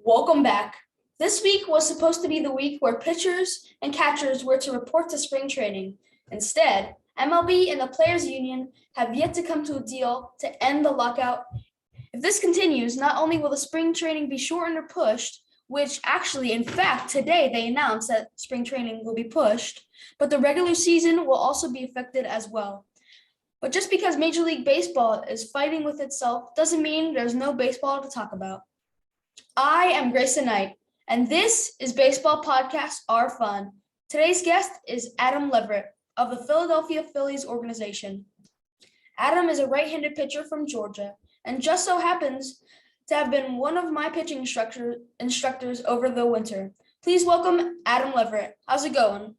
Welcome back. This week was supposed to be the week where pitchers and catchers were to report to spring training. Instead, MLB and the Players Union have yet to come to a deal to end the lockout. If this continues, not only will the spring training be shortened or pushed, which actually, in fact, today they announced that spring training will be pushed, but the regular season will also be affected as well. But just because Major League Baseball is fighting with itself doesn't mean there's no baseball to talk about. I am Grayson Knight, and this is Baseball Podcast Are Fun. Today's guest is Adam Leverett of the Philadelphia Phillies organization. Adam is a right-handed pitcher from Georgia and just so happens to have been one of my pitching instructors over the winter. Please welcome Adam Leverett. How's it going?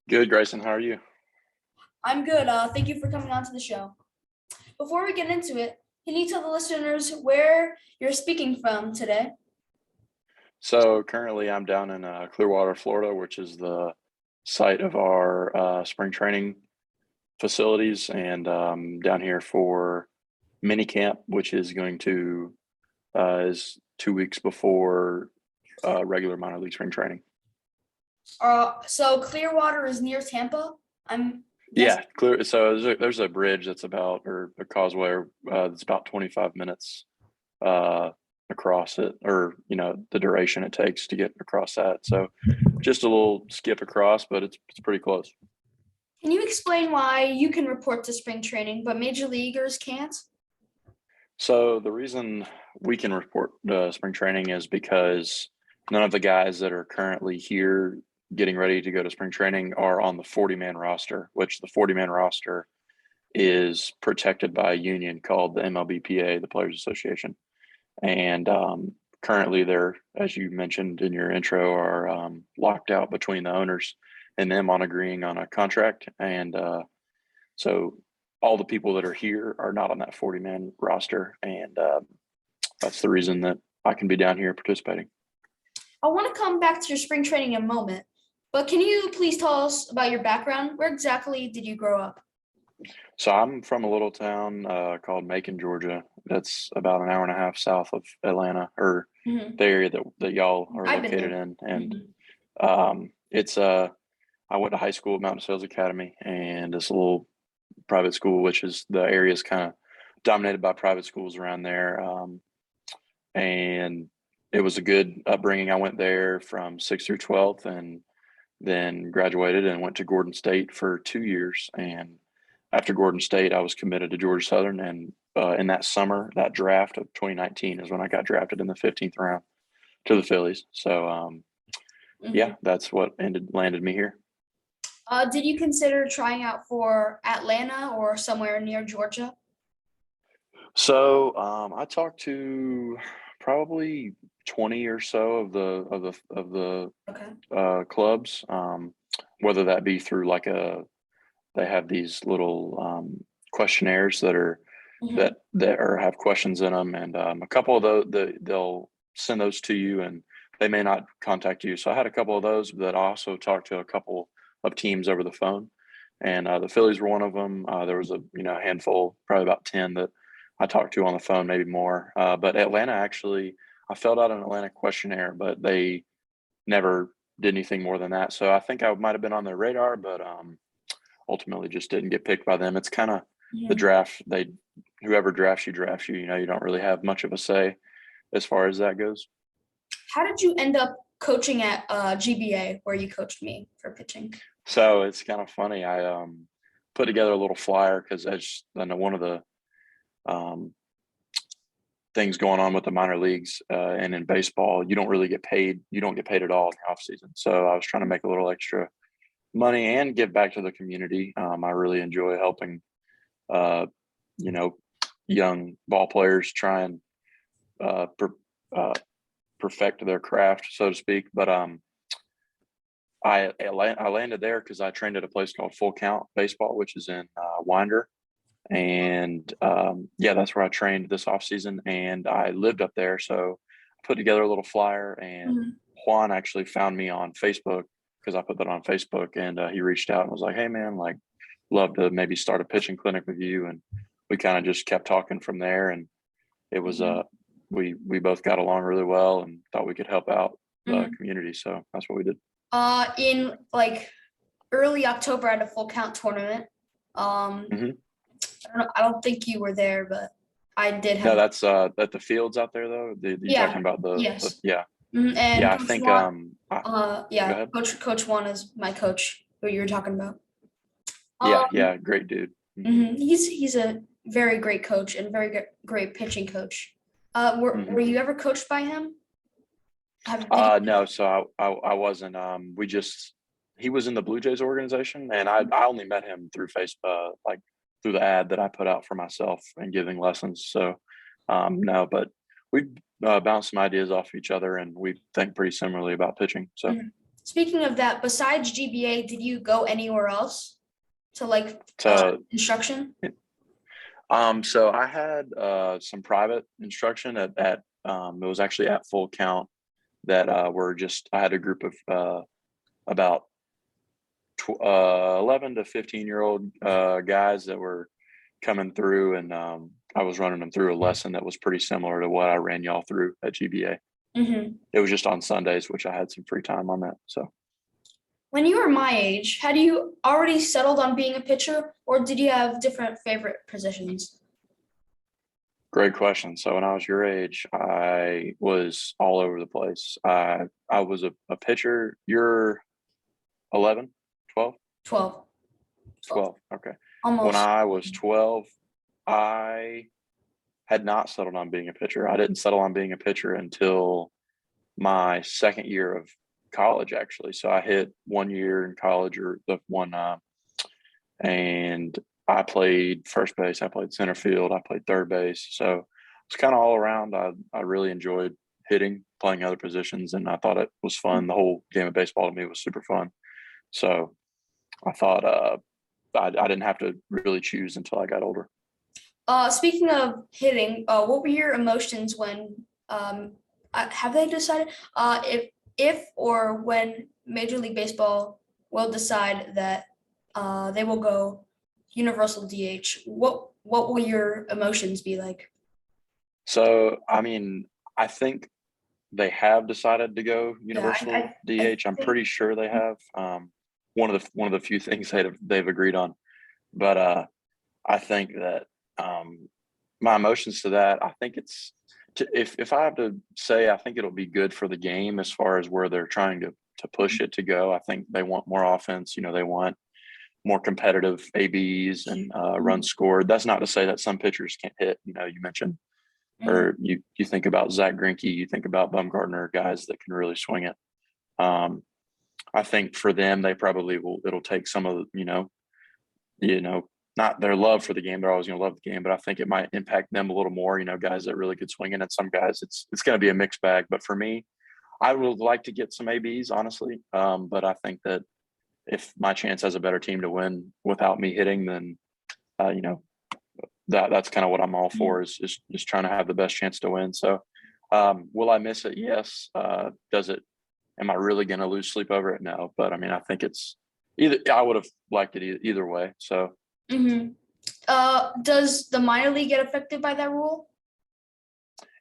Good, Grayson. How are you? I'm good. Thank you for coming on to the show. Before we get into it, can you tell the listeners where you're speaking from today? So currently I'm down in Clearwater, Florida, which is the site of our spring training facilities, and down here for mini camp, which is going to is 2 weeks before regular minor league spring training. So Clearwater is near Tampa. Yeah, clear. So there's a bridge that's about, or a causeway that's about 25 minutes across it, or the duration it takes to get across that. So just a little skip across, but it's pretty close. Can you explain why you can report to spring training, but major leaguers can't? So the reason we can report spring training is because none of the guys that are currently here getting ready to go to spring training are on the 40-man roster, which the 40-man roster is protected by a union called the MLBPA, the Players Association. And currently they're, as you mentioned in your intro, are locked out between the owners and them on agreeing on a contract. And so all the people that are here are not on that 40-man roster. And that's the reason that I can be down here participating. I want to come back to your spring training in a moment, but can you please tell us about your background? Where exactly did you grow up? So I'm from a little town called Macon, Georgia. That's about an hour and a half south of Atlanta, or the area that y'all are located in. And it's I went to high school at Mountain Sales Academy, and this little private school, which is, the area is kind of dominated by private schools around there. And it was a good upbringing. I went there from 6th through 12th, and then graduated and went to Gordon State for 2 years. And after Gordon State, I was committed to Georgia Southern. And in that summer, that draft of 2019 is when I got drafted in the 15th round to the Phillies. So, yeah, that's what landed me here. Did you consider trying out for Atlanta or somewhere near Georgia? So I talked to probably 20 or so of the clubs, whether that be through they have these little questionnaires that are that have questions in them, and a couple of those they'll send those to you, and they may not contact you. So I had a couple of those, but I also talked to a couple of teams over the phone, and the Phillies were one of them. There was a handful, probably about 10 that I talked to on the phone, maybe more. But Atlanta, actually, I filled out an Atlanta questionnaire, but they never did anything more than that. So I think I might have been on their radar, but ultimately just didn't get picked by them. It's kind of the draft. Whoever drafts you, you don't really have much of a say as far as that goes. How did you end up coaching at GBA, where you coached me for pitching? So it's kind of funny. I put together a little flyer because I know one of the things going on with the minor leagues and in baseball, you don't really get paid. You don't get paid at all in the off season. So I was trying to make a little extra money and give back to the community. I really enjoy helping, young ball players try and perfect their craft, so to speak. But I landed there because I trained at a place called Full Count Baseball, which is in Winder. And that's where I trained this off season, and I lived up there. So I put together a little flyer, and Juan actually found me on Facebook because I put that on Facebook, and he reached out and was like, "Hey man, love to maybe start a pitching clinic with you." And we kind of just kept talking from there. And it was we both got along really well and thought we could help out the Mhm. community. So that's what we did. In like early October at a full count tournament. hmm I don't know. I don't think you were there, but I did No, have. that's at the fields out there though. You're Yeah. talking about the Yes. yeah. And Yeah, I Coach think Juan. go Yeah. ahead. Coach Juan is my coach, who you were talking about. Yeah, Um. yeah, great dude. He's a very great coach and very great pitching coach. Were hmm you ever coached by him? Did you? No, so I wasn't. We just he was in the Blue Jays organization, and I only met him through Facebook, like through the ad that I put out for myself and giving lessons. So no, but we bounced some ideas off each other, and we think pretty similarly about pitching. So Mhm. Speaking of that, besides GBA, did you go anywhere else to like to instruction? so I had some private instruction at it was actually at Full Count that were just I had a group of about 11 to 15-year-old guys that were coming through, and I was running them through a lesson that was pretty similar to what I ran y'all through at GBA. Mm-hmm. It was just on Sundays, which I had some free time on that. So When you were my age, had you already settled on being a pitcher, or did you have different favorite positions? great question. So when I was your age, I was all over the place. I was a pitcher. You're 11, 12, 12. 12. 12. Okay. When Almost. I was 12, I had not settled on being a pitcher. I didn't settle on being a pitcher until my second year of college, actually. So I hit 1 year in college, or the one, and I played first base, I played center field, I played third base. So it's kind of all around. I really enjoyed hitting, playing other positions, and I thought it was fun. The whole game of baseball to me was super fun. So I thought I didn't have to really choose until I got older. Speaking of hitting, what were your emotions when have they decided if or when Major League Baseball will decide that they will go universal DH? What will your emotions be like? So, I mean, I think they have decided to go Yeah, universal I DH. I'm think pretty sure they have. One of the few things they've agreed on. But I think that my emotions to that, I think if I have to say, I think it'll be good for the game as far as where they're trying to push it to go. I think they want more offense. They want more competitive ABs and runs scored. That's not to say that some pitchers can't hit. You mentioned, Mhm. or you think about Zach Greinke, you think about Bumgarner, guys that can really swing it. Um, I think for them, they probably will. It'll take some of you know, not their love for the game. They're always going to love the game, but I think it might impact them a little more. Guys that really good swinging, and some guys it's going to be a mixed bag. But for me, I would like to get some ABs, honestly. But I think that if my chance has a better team to win without me hitting, then uh, you know that's kind of what I'm all for is trying to have the best chance to win. So will I miss it? Yes. Does it? Am I really going to lose sleep over it? No. But I mean, I think it's either. I would have liked it either way. So Mhm. Does the minor league get affected by that rule?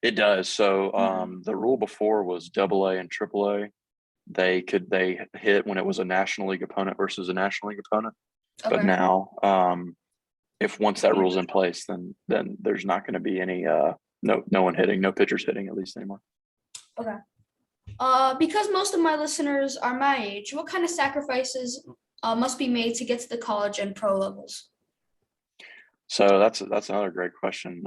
it does. So Mhm. the rule before was Double A and Triple A. They hit when it was a National League opponent versus a National League opponent. But Okay. now, if once that rule's in place, then there's not going to be any no one hitting, no pitchers hitting at least anymore. Okay. Because most of my listeners are my age, what kind of sacrifices must be made to get to the college and pro levels? So that's another great question.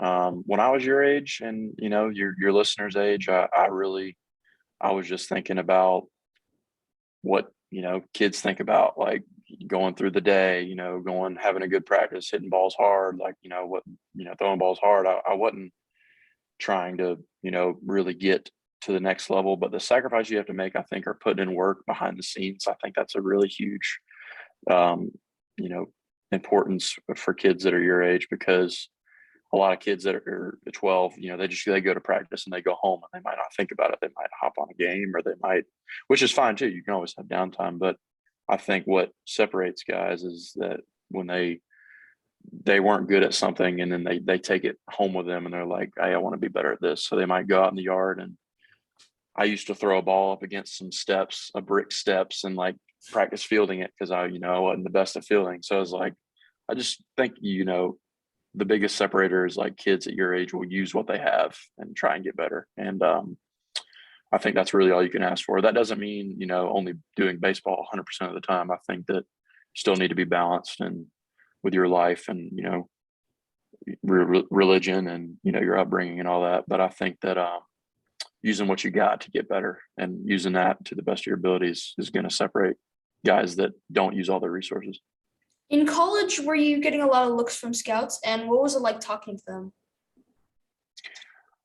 When I was your age, and your listeners' age, I was just thinking about what kids think about, like going through the day, going having a good practice, hitting balls hard, like what throwing balls hard. I wasn't trying to really get to the next level, but the sacrifice you have to make, I think, are putting in work behind the scenes. I think that's a really huge um, you know importance for kids that are your age, because a lot of kids that are 12, they go to practice and they go home and they might not think about it. They might hop on a game, or they might, which is fine too. You can always have downtime, but I think what separates guys is that when they they weren't good at something, and then they take it home with them and they're like, hey, I want to be better at this. So they might go out in the yard, and I used to throw a ball up against some steps, a brick steps, and like practice fielding it because I wasn't the best at fielding. So I was like, I just think, the biggest separator is like kids at your age will use what they have and try and get better. And I think that's really all you can ask for. That doesn't mean, only doing baseball 100% of the time. I think that you still need to be balanced and with your life and, religion and, your upbringing and all that. But I think that using what you got to get better and using that to the best of your abilities is going to separate guys that don't use all their resources. In college, were you getting a lot of looks from scouts, and what was it like talking to them?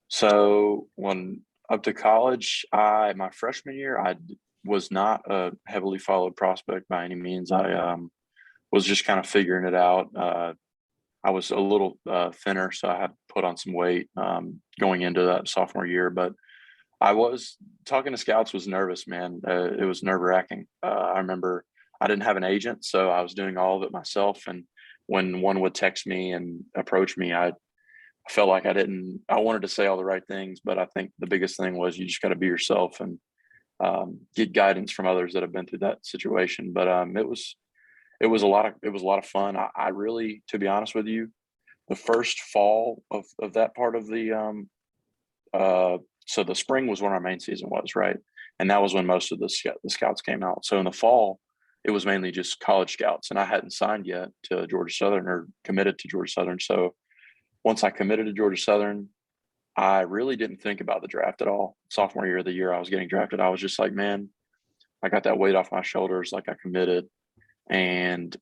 So when up to college, my freshman year, I was not a heavily followed prospect by any means. I was just kind of figuring it out. I was a little thinner, so I had put on some weight going into that sophomore year. But I was talking to scouts was nervous, man. It was nerve wracking. I remember I didn't have an agent, so I was doing all of it myself. And when one would text me and approach me, I felt like I wanted to say all the right things, but I think the biggest thing was you just got to be yourself and get guidance from others that have been through that situation. But it was a lot of fun. I really, to be honest with you, the first fall of that part of so the spring was when our main season was, right, and that was when most of the scouts came out. So in the fall, it was mainly just college scouts, and I hadn't signed yet to Georgia Southern or committed to Georgia Southern. So once I committed to Georgia Southern, I really didn't think about the draft at all. Sophomore year of the year I was getting drafted, I was just like, man, I got that weight off my shoulders, like I committed. And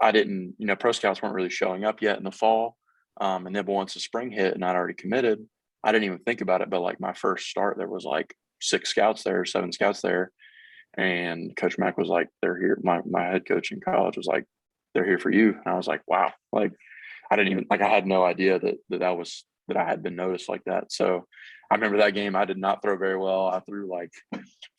I didn't, pro scouts weren't really showing up yet in the fall. And then once the spring hit and I'd already committed, I didn't even think about it. But like my first start, there was like 7 scouts there. And Coach Mack was like, they're here. My head coach in college was like, they're here for you. And I was like, wow. Like I didn't even, like, I had no idea that I had been noticed like that. So I remember that game, I did not throw very well. I threw like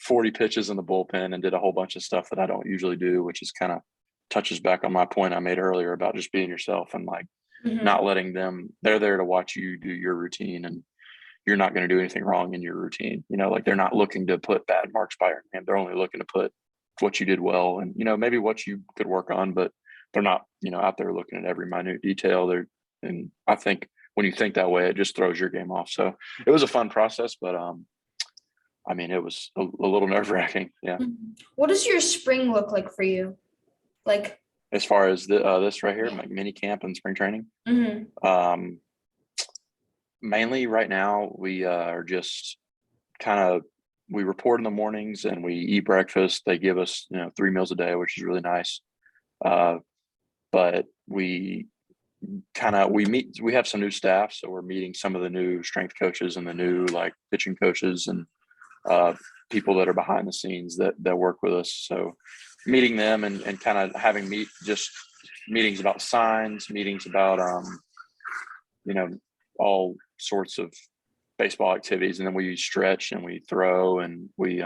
40 pitches in the bullpen and did a whole bunch of stuff that I don't usually do, which is kind of touches back on my point I made earlier about just being yourself and like not letting them, they're there to watch you do your routine, and you're not going to do anything wrong in your routine. Like they're not looking to put bad marks by your name. They're only looking to put what you did well and, maybe what you could work on, but they're not, out there looking at every minute detail. And I think when you think that way, it just throws your game off. So it was a fun process, but it was a little nerve wracking. Yeah. What does your spring look like for you? Like as far as this right here, like mini camp and spring training. Mainly right now we are just we report in the mornings and we eat breakfast. They give us 3 meals a day, which is really nice. But we have some new staff, so we're meeting some of the new strength coaches and the new like pitching coaches and people that are behind the scenes that work with us. So meeting them and kind of having just meetings about signs, meetings about all sorts of baseball activities, and then we stretch and we throw and we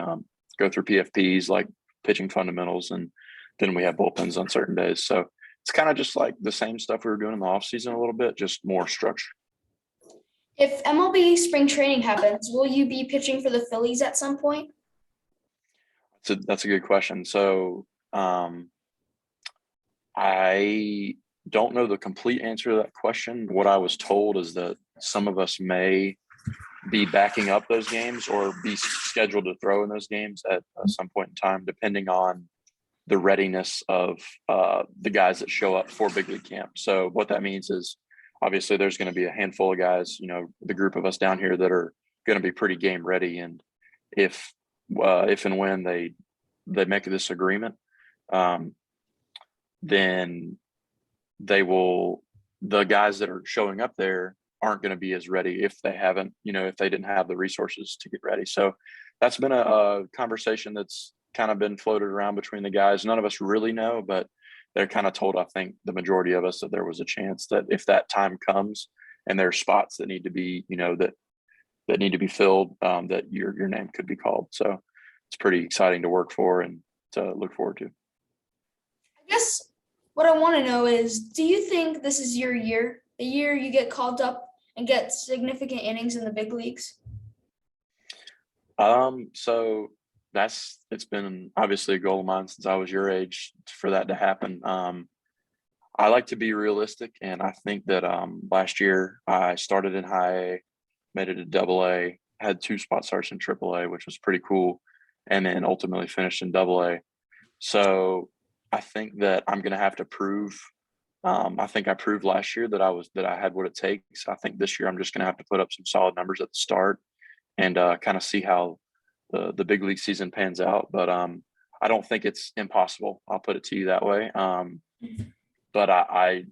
go through PFPs like pitching fundamentals, and then we have bullpens on certain days. So it's kind of just like the same stuff we were doing in the off season a little bit, just more structure. If MLB spring training happens, will you be pitching for the Phillies at some point? That's a good question. So I don't know the complete answer to that question. What I was told is that some of us may be backing up those games or be scheduled to throw in those games at some point in time, depending on the readiness of the guys that show up for big league camp. So what that means is obviously there's going to be a handful of guys, the group of us down here that are going to be pretty game ready. And if and when they make this agreement, then the guys that are showing up there aren't going to be as ready if they haven't, if they didn't have the resources to get ready. So that's been a conversation that's kind of been floated around between the guys. None of us really know, but they're kind of told, I think the majority of us, that there was a chance that if that time comes and there are spots that need to be, that need to be filled, that your name could be called. So it's pretty exciting to work for and to look forward to. I guess What I want to know is, do you think this is your year, the year you get called up and get significant innings in the big leagues? So it's been obviously a goal of mine since I was your age for that to happen. I like to be realistic, and I think that last year I started in high A, made it to double A, had 2 spot starts in triple A, which was pretty cool, and then ultimately finished in double A. So I think that I'm going to have to prove. I think I proved last year that I had what it takes. I think this year I'm just going to have to put up some solid numbers at the start and kind of see how the big league season pans out. But I don't think it's impossible. I'll put it to you that way. But I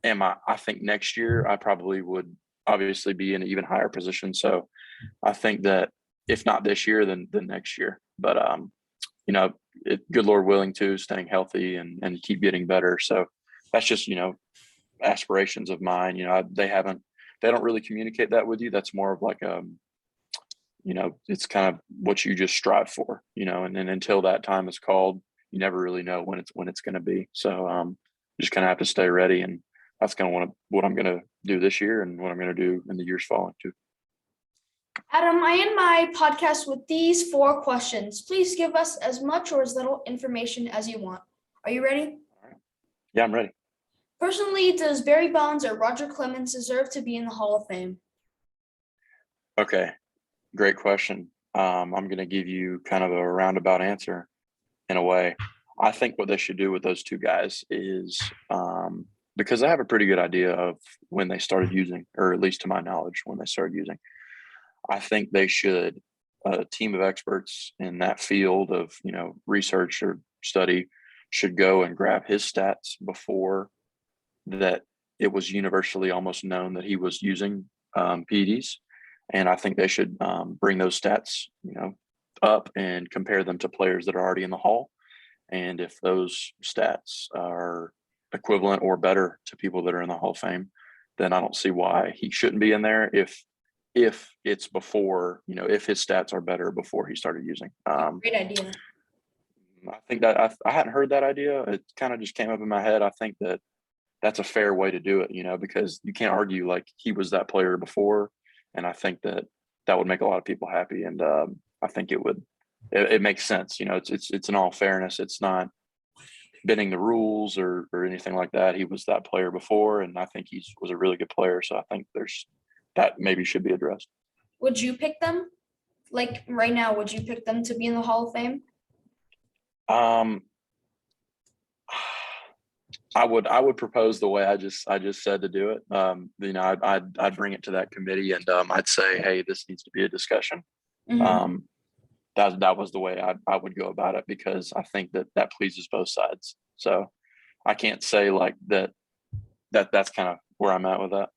I think next year I probably would obviously be in an even higher position. So I think that if not this year, then next year. But good Lord willing too, staying healthy and keep getting better. So that's just aspirations of mine. They don't really communicate that with you. That's more of like it's kind of what you just strive for. And then until that time is called, you never really know when it's going to be. So you just kind of have to stay ready, and that's kind of what I'm going to do this year and what I'm going to do in the years following too. Adam, I end my podcast with these 4 questions. Please give us as much or as little information as you want. Are you ready? All right. Yeah, I'm ready. Personally, does Barry Bonds or Roger Clemens deserve to be in the Hall of Fame? Okay, great question. I'm going to give you kind of a roundabout answer in a way. I think what they should do with those 2 guys is because I have a pretty good idea of when they started using, or at least to my knowledge, when they started using. I think they should, a team of experts in that field of, research or study should go and grab his stats before that it was universally almost known that he was using PEDs. And I think they should bring those stats, up and compare them to players that are already in the Hall. And if those stats are equivalent or better to people that are in the Hall of Fame, then I don't see why he shouldn't be in there if it's before, if his stats are better before he started using. Great idea. I think that I hadn't heard that idea. It kind of just came up in my head. I think that that's a fair way to do it, because you can't argue like he was that player before. And I think that would make a lot of people happy. And I think it makes sense. It's in all fairness. It's not bending the rules or anything like that. He was that player before, and I think he was a really good player. So I think that maybe should be addressed. Would you pick them? Like right now, would you pick them to be in the Hall of Fame? I would propose the way I just said to do it. I'd bring it to that committee and I'd say, hey, this needs to be a discussion. Mm-hmm. That was the way I would go about it, because I think that pleases both sides. So I can't say like that's kind of where I'm at with that.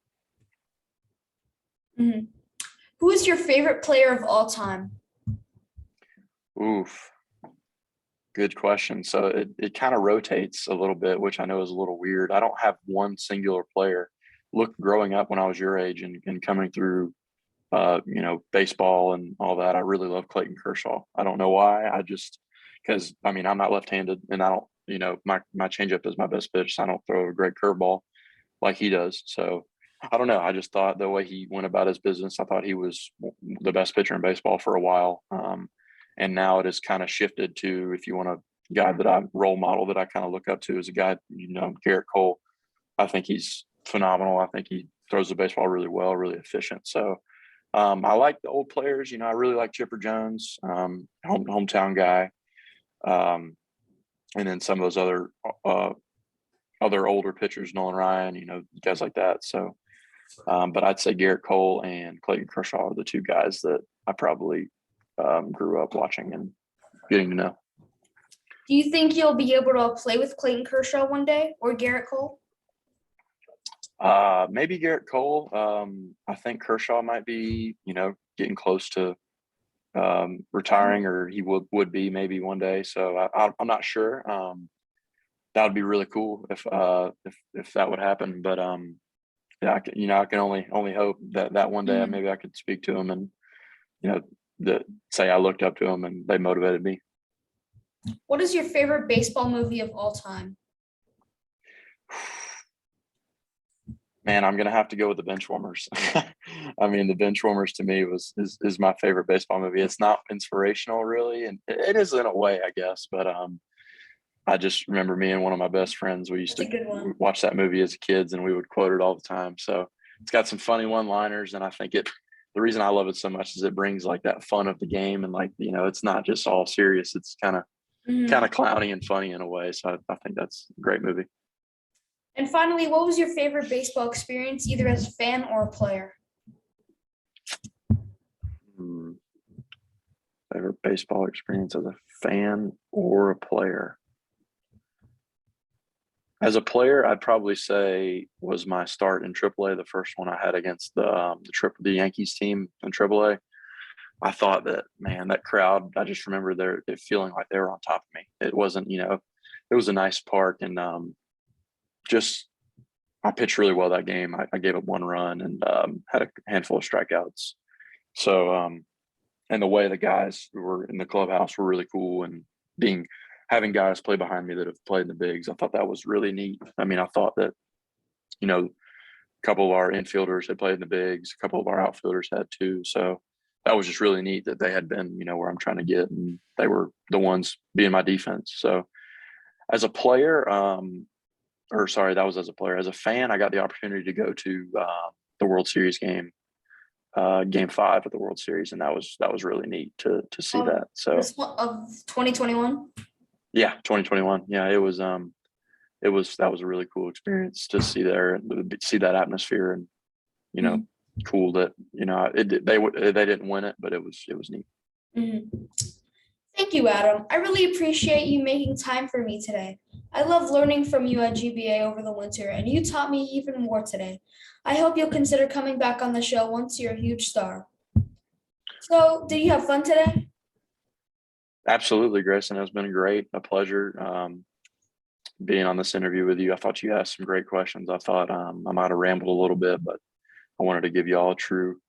Mm-hmm. Who is your favorite player of all time? Oof. Good question. So it kind of rotates a little bit, which I know is a little weird. I don't have one singular player. Growing up when I was your age and coming through, baseball and all that, I really love Clayton Kershaw. I don't know why. Because I'm not left-handed, and I don't, my changeup is my best pitch. So I don't throw a great curveball like he does. So I don't know. I just thought the way he went about his business, I thought he was the best pitcher in baseball for a while. And now it has kind of shifted to, if you want a guy that I role model that I kind of look up to, is a guy, Garrett Cole. I think he's phenomenal. I think he throws the baseball really well, really efficient. So I like the old players. I really like Chipper Jones, hometown guy. And then some of those other older pitchers, Nolan Ryan, guys like that. So, but I'd say Garrett Cole and Clayton Kershaw are the 2 guys that I probably grew up watching and getting to know. Do you think you'll be able to play with Clayton Kershaw one day, or Garrett Cole? Maybe Garrett Cole. I think Kershaw might be, getting close to retiring, or he would be maybe one day. So I'm not sure. That would be really cool if that would happen. But yeah, I can only hope that one day maybe I could speak to him and say I looked up to him and they motivated me. What is your favorite baseball movie of all time? Man, I'm gonna have to go with the Benchwarmers. I mean, the Benchwarmers to me is my favorite baseball movie. It's not inspirational really, and it is in a way, I guess. But I just remember me and one of my best friends. We used That's to a good one. watch that movie as kids, and we would quote it all the time. So it's got some funny one-liners, and I think it. The reason I love it so much is it brings like that fun of the game, and like it's not just all serious. It's kind of clowny and funny in a way. So I think that's a great movie. And finally, what was your favorite baseball experience, either as a fan or a player? Favorite baseball experience as a fan or a player? As a player, I'd probably say was my start in AAA, the first one I had against the Yankees team in AAA. I thought that, man, that crowd, I just remember it feeling like they were on top of me. It wasn't, it was a nice park, and just I pitched really well that game. I gave up one run and had a handful of strikeouts. So, and the way the guys who were in the clubhouse were really cool, and having guys play behind me that have played in the bigs, I thought that was really neat. I mean, I thought that, a couple of our infielders had played in the bigs, a couple of our outfielders had too. So that was just really neat that they had been, where I'm trying to get, and they were the ones being my defense. So as a player, that was as a player. As a fan, I got the opportunity to go to the World Series game, Game 5 of the World Series, and that was really neat to see that. So this one of 2021. Yeah, 2021. Yeah, it was that was a really cool experience to see see that atmosphere, and cool that they didn't win it, but it was neat. Mm-hmm. Thank you, Adam. I really appreciate you making time for me today. I love learning from you at GBA over the winter, and you taught me even more today. I hope you'll consider coming back on the show once you're a huge star. So, did you have fun today? Absolutely, Grayson. It's been a pleasure being on this interview with you. I thought you asked some great questions. I thought I might have rambled a little bit, but I wanted to give you all true,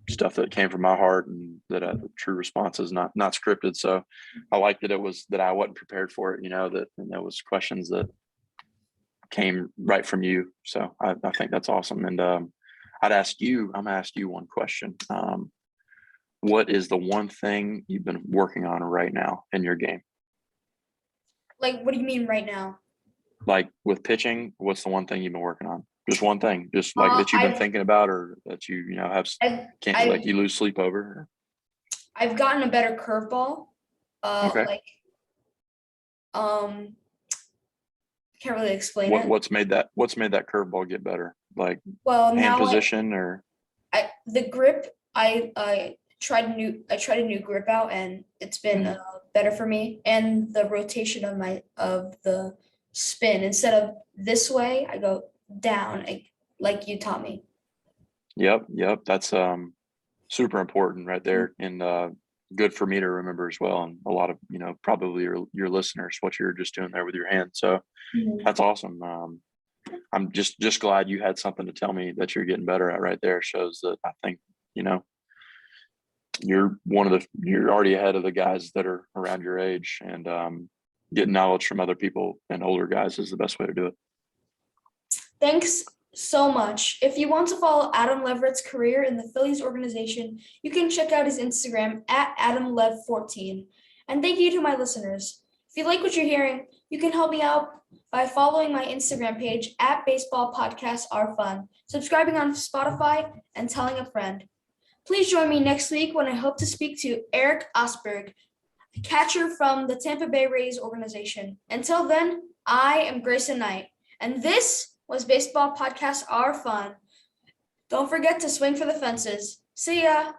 stuff that came from my heart, and that true responses, not scripted. So I liked that I wasn't prepared for it. That was questions that came right from you. So I think that's awesome. And I'm gonna ask you one question. What is the one thing you've been working on right now in your game? Like, what do you mean right now? Like with pitching, what's the one thing you've been working on? Just one thing, just like that you've been thinking about, or that you lose sleep over? I've gotten a better curveball. Okay. Can't really explain it. What's made that curveball get better? Like, well, hand position, or the grip. I tried a new grip out, and it's been better for me. And the rotation of the spin, instead of this way, I go down, like you taught me. Yep. That's super important right there, and good for me to remember as well. And a lot of probably your listeners, what you're just doing there with your hand. So that's awesome. I'm just glad you had something to tell me that you're getting better at right there. Shows that I think you're already ahead of the guys that are around your age, and getting knowledge from other people and older guys is the best way to do it. Thanks so much. If you want to follow Adam Leverett's career in the Phillies organization, you can check out his Instagram at AdamLev14. And thank you to my listeners. If you like what you're hearing, you can help me out by following my Instagram page at Baseball Podcasts Are Fun, subscribing on Spotify, and telling a friend. Please join me next week when I hope to speak to Eric Osberg, a catcher from the Tampa Bay Rays organization. Until then, I am Grayson Knight, and this was Baseball Podcasts Are Fun. Don't forget to swing for the fences. See ya.